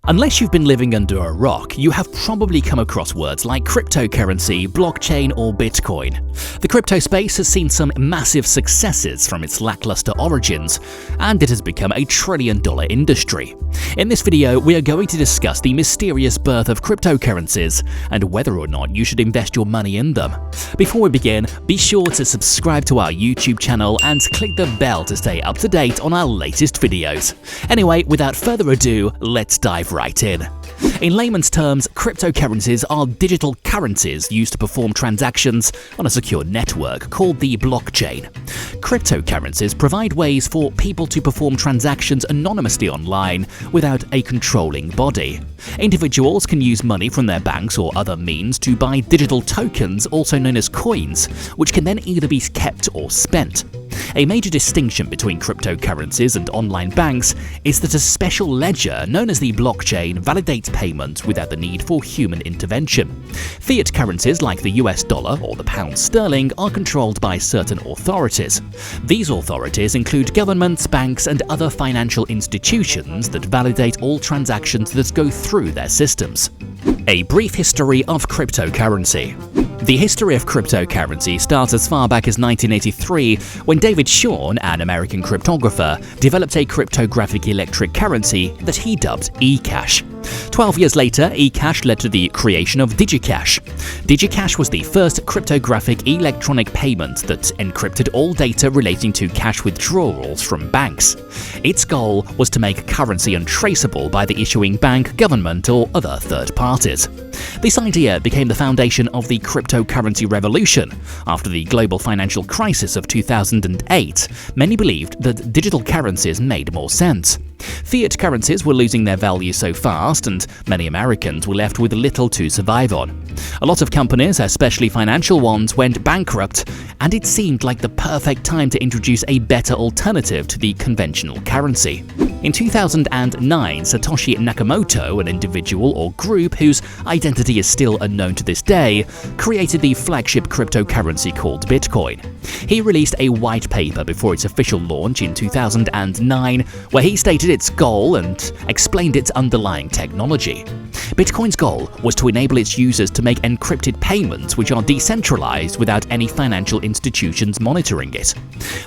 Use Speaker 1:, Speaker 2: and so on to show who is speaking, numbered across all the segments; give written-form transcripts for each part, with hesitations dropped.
Speaker 1: Unless you've been living under a rock, you have probably come across words like cryptocurrency, blockchain, or Bitcoin. The crypto space has seen some massive successes from its lackluster origins, and it has become a trillion-dollar industry. In this video, we are going to discuss the mysterious birth of cryptocurrencies and whether or not you should invest your money in them. Before we begin, be sure to subscribe to our YouTube channel and click the bell to stay up to date on our latest videos. Anyway, without further ado, let's dive right in. In layman's terms, cryptocurrencies are digital currencies used to perform transactions on a secure network called the blockchain. Cryptocurrencies provide ways for people to perform transactions anonymously online without a controlling body. Individuals can use money from their banks or other means to buy digital tokens, also known as coins, which can then either be kept or spent. A major distinction between cryptocurrencies and online banks is that a special ledger known as the blockchain validates payments without the need for human intervention. Fiat currencies like the US dollar or the pound sterling are controlled by certain authorities. These authorities include governments, banks, and other financial institutions that validate all transactions that go through their systems. A brief history of cryptocurrency. The history of cryptocurrency starts as far back as 1983 when David Shawn, an American cryptographer, developed a cryptographic electric currency that he dubbed eCash. 12 years later, eCash led to the creation of DigiCash. DigiCash was the first cryptographic electronic payment that encrypted all data relating to cash withdrawals from banks. Its goal was to make currency untraceable by the issuing bank, government, or other third parties. This idea became the foundation of the cryptocurrency revolution. After the global financial crisis of 2008, many believed that digital currencies made more sense. Fiat currencies were losing their value so fast, and many Americans were left with little to survive on. A lot of companies, especially financial ones, went bankrupt, and it seemed like the perfect time to introduce a better alternative to the conventional currency. In 2009, Satoshi Nakamoto, an individual or group whose identity is still unknown to this day, created the flagship cryptocurrency called Bitcoin. He released a white paper before its official launch in 2009, where he stated its goal and explained its underlying technology. Bitcoin's goal was to enable its users to make encrypted payments which are decentralized without any financial institutions monitoring it.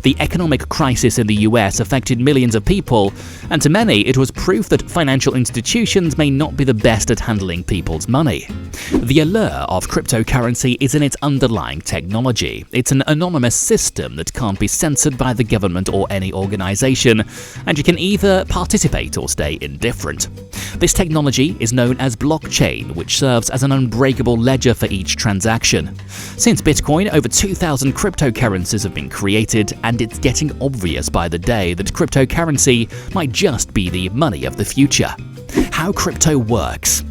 Speaker 1: The economic crisis in the US affected millions of people, and to many it was proof that financial institutions may not be the best at handling people's money. The allure of cryptocurrency is in its underlying technology. It's an anonymous system that can't be censored by the government or any organization, and you can either participate or stay indifferent. This technology is known as blockchain, which serves as an unbreakable ledger for each transaction. Since Bitcoin, over 2,000 cryptocurrencies have been created, and it's getting obvious by the day that cryptocurrency might just be the money of the future. How crypto works.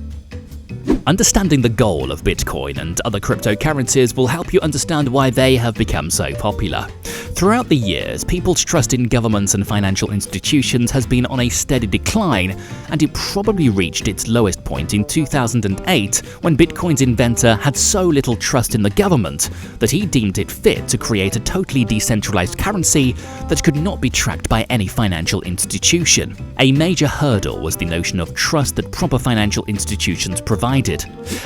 Speaker 1: Understanding the goal of Bitcoin and other cryptocurrencies will help you understand why they have become so popular. Throughout the years, people's trust in governments and financial institutions has been on a steady decline, and it probably reached its lowest point in 2008 when Bitcoin's inventor had so little trust in the government that he deemed it fit to create a totally decentralized currency that could not be tracked by any financial institution. A major hurdle was the notion of trust that proper financial institutions provided.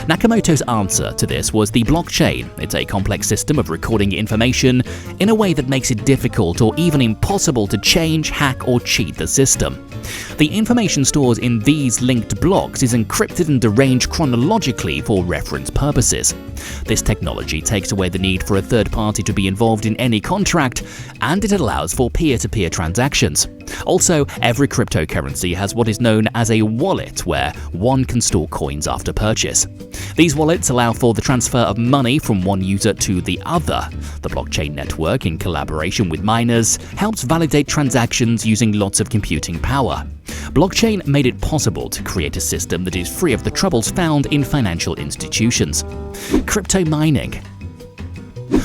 Speaker 1: Nakamoto's answer to this was the blockchain. It's a complex system of recording information in a way that makes it difficult or even impossible to change, hack, or cheat the system. The information stored in these linked blocks is encrypted and arranged chronologically for reference purposes. This technology takes away the need for a third party to be involved in any contract, and it allows for peer-to-peer transactions. Also, every cryptocurrency has what is known as a wallet, where one can store coins after purchase. These wallets allow for the transfer of money from one user to the other. The blockchain network, in collaboration with miners, helps validate transactions using lots of computing power. Blockchain made it possible to create a system that is free of the troubles found in financial institutions. Crypto mining.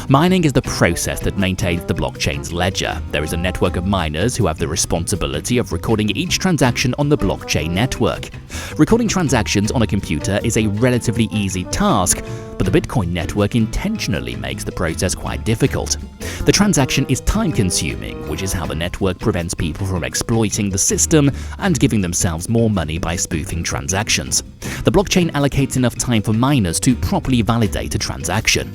Speaker 1: Mining is the process that maintains the blockchain's ledger. There is a network of miners who have the responsibility of recording each transaction on the blockchain network. Recording transactions on a computer is a relatively easy task, but the Bitcoin network intentionally makes the process quite difficult. The transaction is time-consuming, which is how the network prevents people from exploiting the system and giving themselves more money by spoofing transactions. The blockchain allocates enough time for miners to properly validate a transaction.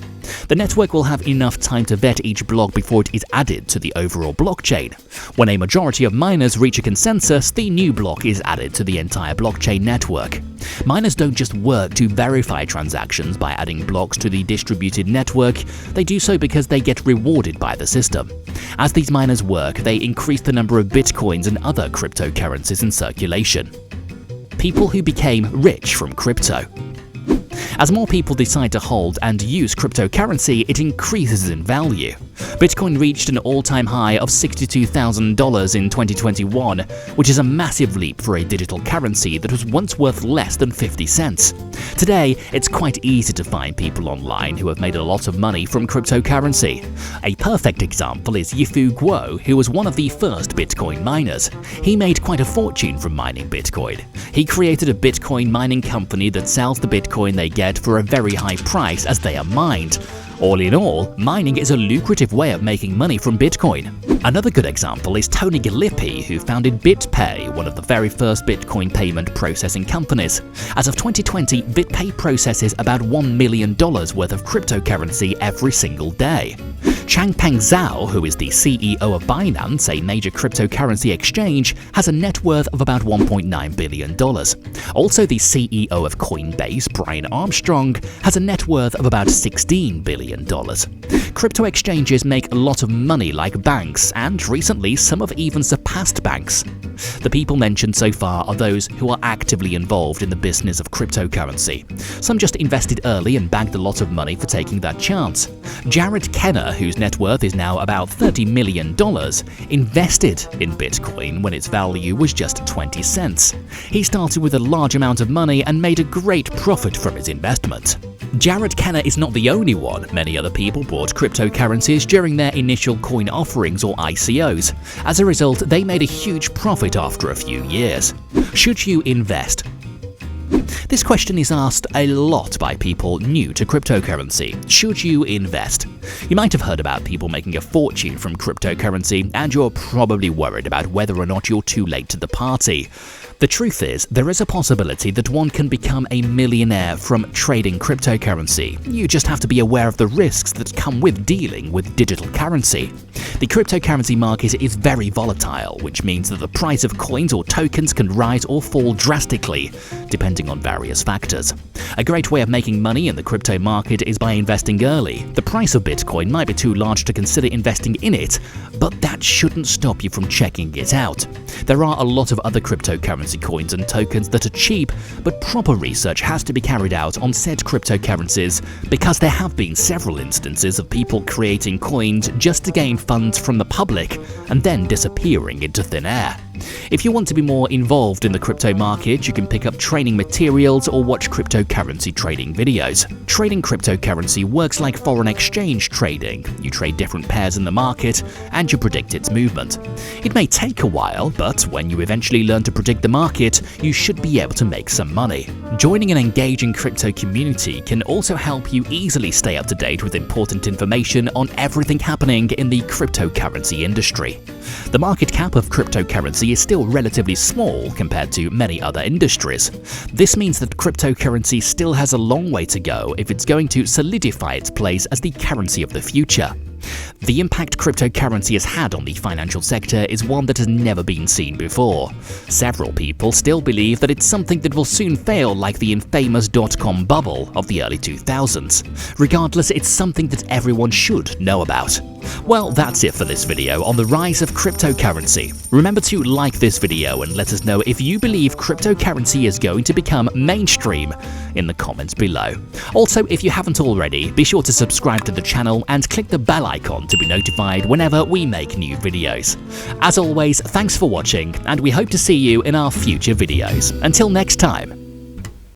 Speaker 1: The network will have enough time to vet each block before it is added to the overall blockchain. When a majority of miners reach a consensus, the new block is added to the entire blockchain network. Miners don't just work to verify transactions by adding blocks to the distributed network, they do so because they get rewarded by the system. As these miners work, they increase the number of bitcoins and other cryptocurrencies in circulation. People who became rich from crypto. As more people decide to hold and use cryptocurrency, it increases in value. Bitcoin reached an all-time high of $62,000 in 2021, which is a massive leap for a digital currency that was once worth less than 50 cents. Today, it's quite easy to find people online who have made a lot of money from cryptocurrency. A perfect example is Yifu Guo, who was one of the first Bitcoin miners. He made quite a fortune from mining Bitcoin. He created a Bitcoin mining company that sells the Bitcoin they get for a very high price as they are mined. All in all, mining is a lucrative way of making money from Bitcoin. Another good example is Tony Gallippi, who founded BitPay, one of the very first Bitcoin payment processing companies. As of 2020, BitPay processes about $1 million worth of cryptocurrency every single day. Changpeng Zhao, who is the CEO of Binance, a major cryptocurrency exchange, has a net worth of about $1.9 billion. Also, the CEO of Coinbase, Brian Armstrong, has a net worth of about $16 billion. Crypto exchanges make a lot of money like banks, and recently some have even surpassed banks. The people mentioned so far are those who are actively involved in the business of cryptocurrency. Some just invested early and bagged a lot of money for taking that chance. Jared Kenner, whose net worth is now about $30 million, invested in Bitcoin when its value was just 20 cents. He started with a large amount of money and made a great profit from his investment. Jared Kenner is not the only one. Many other people bought cryptocurrencies during their initial coin offerings or ICOs. As a result, they made a huge profit after a few years. Should you invest? This question is asked a lot by people new to cryptocurrency. Should you invest? You might have heard about people making a fortune from cryptocurrency, and you're probably worried about whether or not you're too late to the party. The truth is, there is a possibility that one can become a millionaire from trading cryptocurrency. You just have to be aware of the risks that come with dealing with digital currency. The cryptocurrency market is very volatile, which means that the price of coins or tokens can rise or fall drastically, depending on various factors. A great way of making money in the crypto market is by investing early. The price of Bitcoin might be too large to consider investing in it, but that shouldn't stop you from checking it out. There are a lot of other cryptocurrency coins and tokens that are cheap, but proper research has to be carried out on said cryptocurrencies because there have been several instances of people creating coins just to gain funds from the public and then disappearing into thin air. If you want to be more involved in the crypto market, you can pick up training materials or watch cryptocurrency trading videos. Trading cryptocurrency works like foreign exchange trading. You trade different pairs in the market and you predict its movement. It may take a while, but when you eventually learn to predict the market, you should be able to make some money. Joining an engaging crypto community can also help you easily stay up to date with important information on everything happening in the cryptocurrency industry. The market cap of cryptocurrency is still relatively small compared to many other industries. This means that cryptocurrency still has a long way to go if it's going to solidify its place as the currency of the future. The impact cryptocurrency has had on the financial sector is one that has never been seen before. Several people still believe that it's something that will soon fail, like the infamous dot-com bubble of the early 2000s. Regardless, it's something that everyone should know about. Well, that's it for this video on the rise of cryptocurrency. Remember to like this video and let us know if you believe cryptocurrency is going to become mainstream in the comments below. Also, if you haven't already, be sure to subscribe to the channel and click the bell icon to be notified whenever we make new videos. As always, thanks for watching, and we hope to see you in our future videos. Until next time.